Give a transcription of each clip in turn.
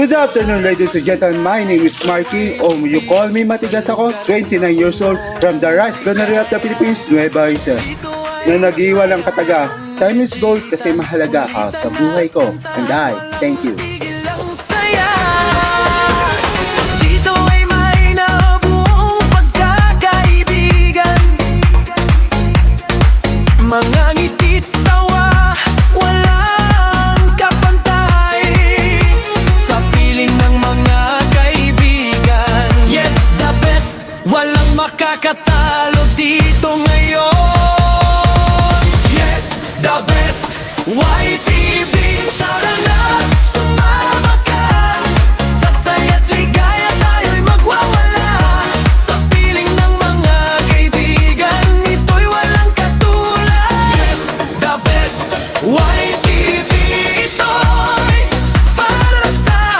Good afternoon, ladies and gentlemen. My name is Marky, o you call me Matigas ako, 29 years old, from the Rice Gunnery of the Philippines, Nueva Ecija, na nag-iwan ng kataga. Time is gold kasi mahalaga ka sa buhay ko. And I thank you. Dito ay may nabuong pagkakaibigan, mga ngiti't tawa, walang kapantay sa piling ng mga kaibigan. Yes, the best, walang makakatalo dito ngayon. Yes, the best, YTV, tara na, sumama ka. Sa saya't ligaya tayo'y magwawala. Sa piling ng mga kaibigan, ito'y walang katulad. Yes, the best, YTV, ito'y para sa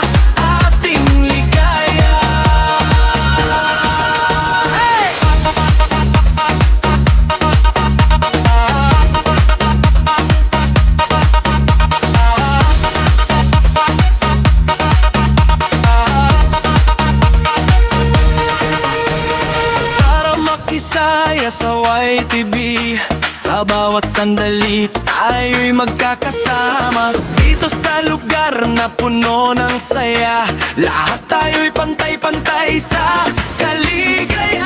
ating ligaya. Hey! Para makisaya sa YTV, sa bawat sandali tayo'y magkakasama. Dito sa lugar na puno ng saya, lahat tayo'y pantay-pantay sa kaligayahan.